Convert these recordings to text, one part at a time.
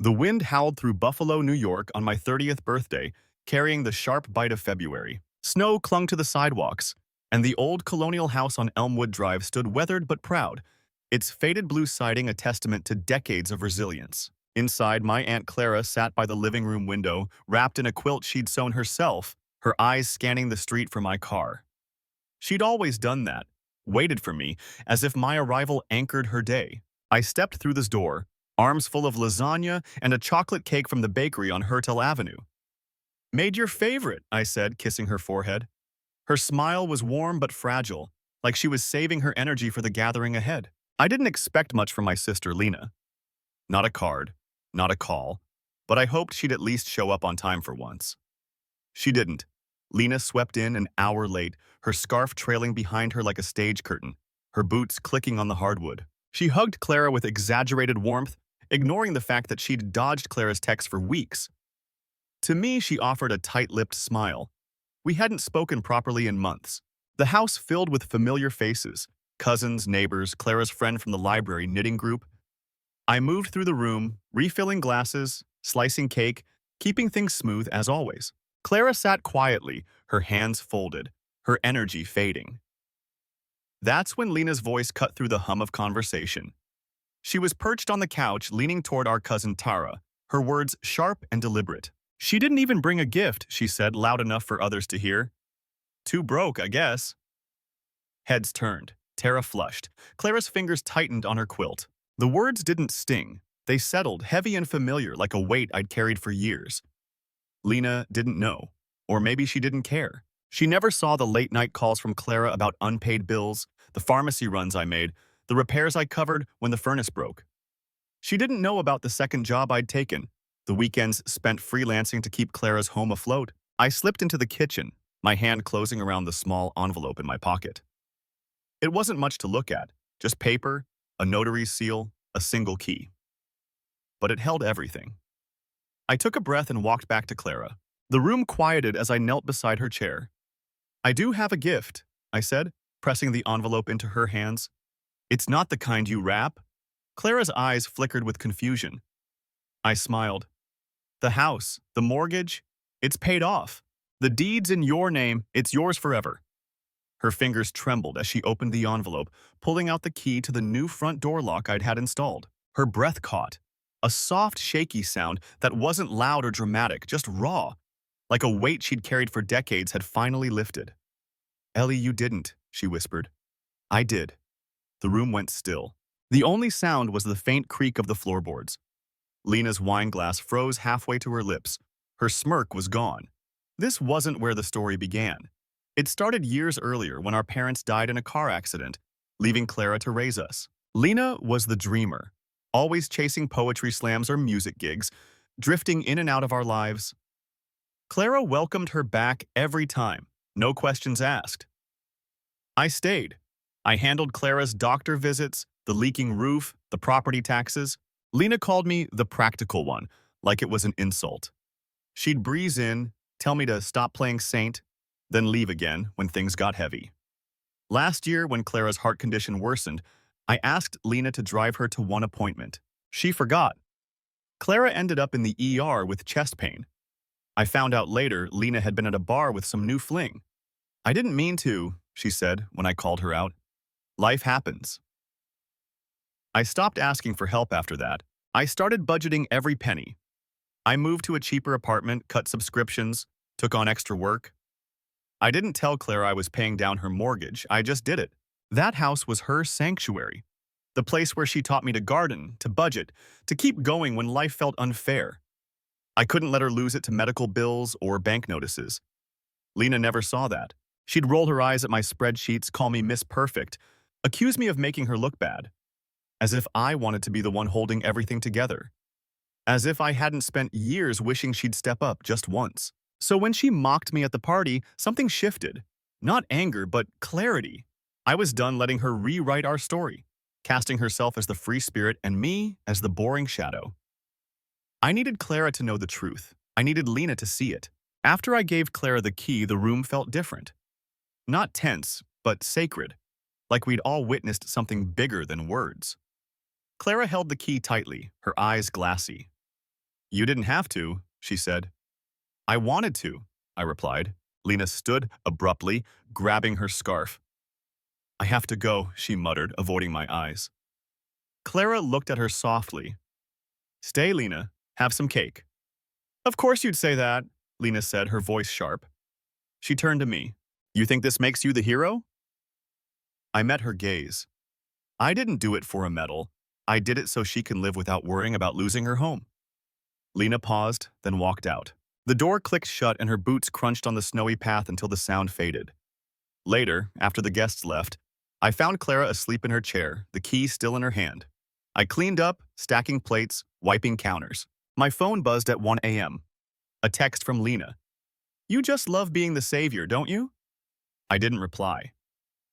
The wind howled through Buffalo, New York on my 30th birthday, carrying the sharp bite of February. Snow clung to the sidewalks, and the old colonial house on Elmwood Drive stood weathered but proud, its faded blue siding a testament to decades of resilience. Inside, my Aunt Clara sat by the living room window, wrapped in a quilt she'd sewn herself, her eyes scanning the street for my car. She'd always done that, waited for me, as if my arrival anchored her day. I stepped through this door, arms full of lasagna and a chocolate cake from the bakery on Hertel Avenue. "Made your favorite," I said, kissing her forehead. Her smile was warm but fragile, like she was saving her energy for the gathering ahead. I didn't expect much from my sister Lena. Not a card, not a call, but I hoped she'd at least show up on time for once. She didn't. Lena swept in an hour late, her scarf trailing behind her like a stage curtain, her boots clicking on the hardwood. She hugged Clara with exaggerated warmth, ignoring the fact that she'd dodged Clara's texts for weeks. To me, she offered a tight-lipped smile. We hadn't spoken properly in months. The house filled with familiar faces, cousins, neighbors, Clara's friend from the library knitting group. I moved through the room, refilling glasses, slicing cake, keeping things smooth as always. Clara sat quietly, her hands folded, her energy fading. That's when Lena's voice cut through the hum of conversation. She was perched on the couch, leaning toward our cousin Tara, her words sharp and deliberate. "She didn't even bring a gift," she said, loud enough for others to hear. "Too broke, I guess." Heads turned. Tara flushed. Clara's fingers tightened on her quilt. The words didn't sting. They settled, heavy and familiar, like a weight I'd carried for years. Lena didn't know. Or maybe she didn't care. She never saw the late-night calls from Clara about unpaid bills, the pharmacy runs I made, the repairs I covered when the furnace broke. She didn't know about the second job I'd taken, the weekends spent freelancing to keep Clara's home afloat. I slipped into the kitchen, my hand closing around the small envelope in my pocket. It wasn't much to look at, just paper, a notary's seal, a single key. But it held everything. I took a breath and walked back to Clara. The room quieted as I knelt beside her chair. "I do have a gift," I said, pressing the envelope into her hands. "It's not the kind you wrap." Clara's eyes flickered with confusion. I smiled. "The house, the mortgage, it's paid off. The deed's in your name, it's yours forever." Her fingers trembled as she opened the envelope, pulling out the key to the new front door lock I'd had installed. Her breath caught. A soft, shaky sound that wasn't loud or dramatic, just raw, like a weight she'd carried for decades had finally lifted. "Ellie, you didn't," she whispered. "I did." The room went still. The only sound was the faint creak of the floorboards. Lena's wine glass froze halfway to her lips. Her smirk was gone. This wasn't where the story began. It started years earlier when our parents died in a car accident, leaving Clara to raise us. Lena was the dreamer, always chasing poetry slams or music gigs, drifting in and out of our lives. Clara welcomed her back every time, no questions asked. I stayed. I handled Clara's doctor visits, the leaking roof, the property taxes. Lena called me the practical one, like it was an insult. She'd breeze in, tell me to stop playing saint, then leave again when things got heavy. Last year, when Clara's heart condition worsened, I asked Lena to drive her to one appointment. She forgot. Clara ended up in the ER with chest pain. I found out later Lena had been at a bar with some new fling. "I didn't mean to," she said when I called her out. "Life happens." I stopped asking for help after that. I started budgeting every penny. I moved to a cheaper apartment, cut subscriptions, took on extra work. I didn't tell Clara I was paying down her mortgage, I just did it. That house was her sanctuary. The place where she taught me to garden, to budget, to keep going when life felt unfair. I couldn't let her lose it to medical bills or bank notices. Lena never saw that. She'd roll her eyes at my spreadsheets, call me Miss Perfect, accuse me of making her look bad. As if I wanted to be the one holding everything together. As if I hadn't spent years wishing she'd step up just once. So when she mocked me at the party, something shifted. Not anger, but clarity. I was done letting her rewrite our story, casting herself as the free spirit and me as the boring shadow. I needed Clara to know the truth. I needed Lena to see it. After I gave Clara the key, the room felt different. Not tense, but sacred, like we'd all witnessed something bigger than words. Clara held the key tightly, her eyes glassy. You didn't have to, she said. I wanted to, I replied. Lena stood abruptly, grabbing her scarf. I have to go, she muttered, avoiding my eyes. Clara looked at her softly. Stay, Lena. Have some cake. Of course you'd say that, Lena said, her voice sharp. She turned to me. You think this makes you the hero? I met her gaze. I didn't do it for a medal. I did it so she can live without worrying about losing her home. Lena paused, then walked out. The door clicked shut and her boots crunched on the snowy path until the sound faded. Later, after the guests left, I found Clara asleep in her chair, the key still in her hand. I cleaned up, stacking plates, wiping counters. My phone buzzed at 1 a.m. A text from Lena. You just love being the savior, don't you? I didn't reply.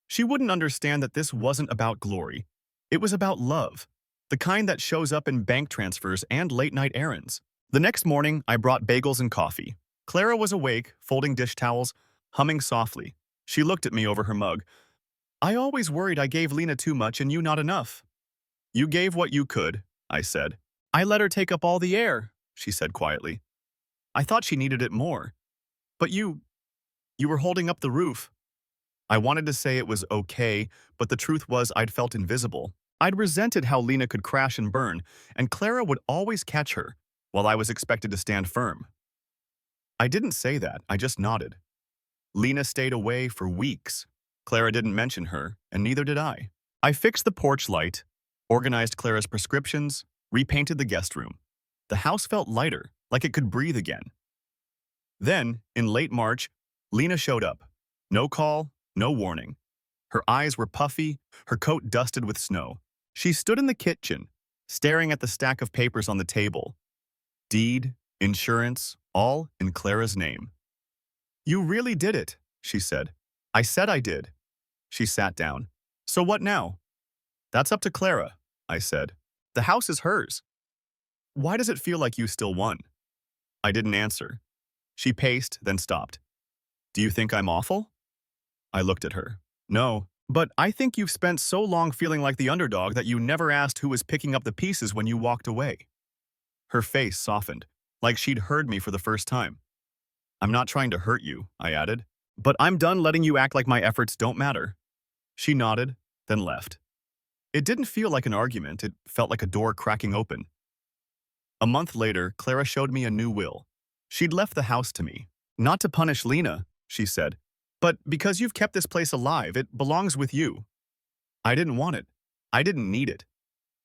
She wouldn't understand that this wasn't about glory. It was about love, the kind that shows up in bank transfers and late-night errands. The next morning, I brought bagels and coffee. Clara was awake, folding dish towels, humming softly. She looked at me over her mug. I always worried I gave Lena too much and you not enough. You gave what you could, I said. I let her take up all the air, she said quietly. I thought she needed it more. But you were holding up the roof. I wanted to say it was okay, but the truth was I'd felt invisible. I'd resented how Lena could crash and burn, and Clara would always catch her, while I was expected to stand firm. I didn't say that, I just nodded. Lena stayed away for weeks. Clara didn't mention her, and neither did I. I fixed the porch light, organized Clara's prescriptions, repainted the guest room. The house felt lighter, like it could breathe again. Then, in late March, Lena showed up. No call, no warning. Her eyes were puffy, her coat dusted with snow. She stood in the kitchen, staring at the stack of papers on the table. Deed, insurance, all in Clara's name. You really did it, she said. I said I did. She sat down. So what now? That's up to Clara, I said. The house is hers. Why does it feel like you still won? I didn't answer. She paced, then stopped. Do you think I'm awful? I looked at her. No, but I think you've spent so long feeling like the underdog that you never asked who was picking up the pieces when you walked away. Her face softened, like she'd heard me for the first time. I'm not trying to hurt you, I added, but I'm done letting you act like my efforts don't matter. She nodded, then left. It didn't feel like an argument, it felt like a door cracking open. A month later, Clara showed me a new will. She'd left the house to me. Not to punish Lena, she said, but because you've kept this place alive, it belongs with you. I didn't want it. I didn't need it.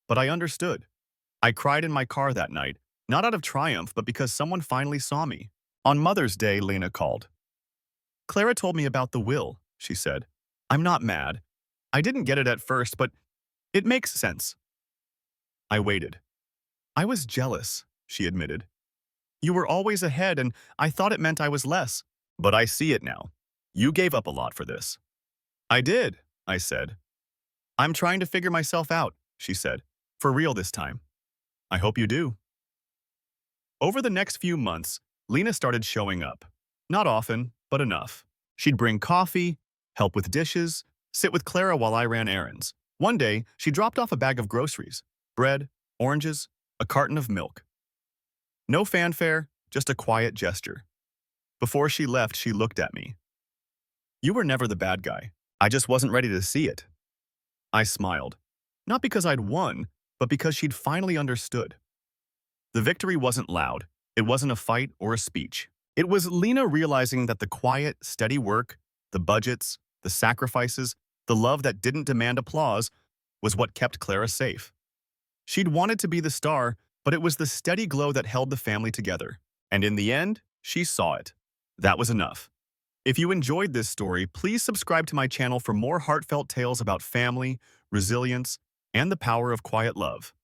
But I understood. I cried in my car that night, not out of triumph, but because someone finally saw me. On Mother's Day, Lena called. Clara told me about the will, she said. I'm not mad. I didn't get it at first, but it makes sense. I waited. I was jealous, she admitted. You were always ahead, and I thought it meant I was less. But I see it now. You gave up a lot for this. I did, I said. I'm trying to figure myself out, she said. For real this time. I hope you do. Over the next few months, Lena started showing up. Not often, but enough. She'd bring coffee, help with dishes, sit with Clara while I ran errands. One day, she dropped off a bag of groceries, bread, oranges, a carton of milk. No fanfare, just a quiet gesture. Before she left, she looked at me. You were never the bad guy. I just wasn't ready to see it. I smiled. Not because I'd won, but because she'd finally understood. The victory wasn't loud. It wasn't a fight or a speech. It was Lena realizing that the quiet, steady work, the budgets, the sacrifices, the love that didn't demand applause was what kept Clara safe. She'd wanted to be the star, but it was the steady glow that held the family together. And in the end, she saw it. That was enough. If you enjoyed this story, please subscribe to my channel for more heartfelt tales about family, resilience, and the power of quiet love.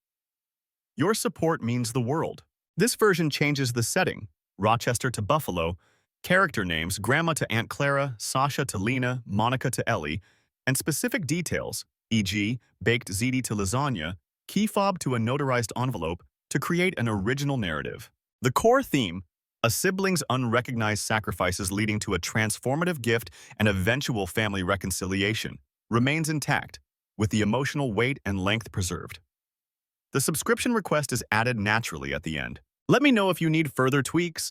Your support means the world. This version changes the setting, Rochester to Buffalo, character names, Grandma to Aunt Clara, Sasha to Lena, Monica to Ellie, and specific details, e.g., baked ziti to lasagna, key fob to a notarized envelope, to create an original narrative. The core theme, a sibling's unrecognized sacrifices leading to a transformative gift and eventual family reconciliation, remains intact, with the emotional weight and length preserved. The subscription request is added naturally at the end. Let me know if you need further tweaks.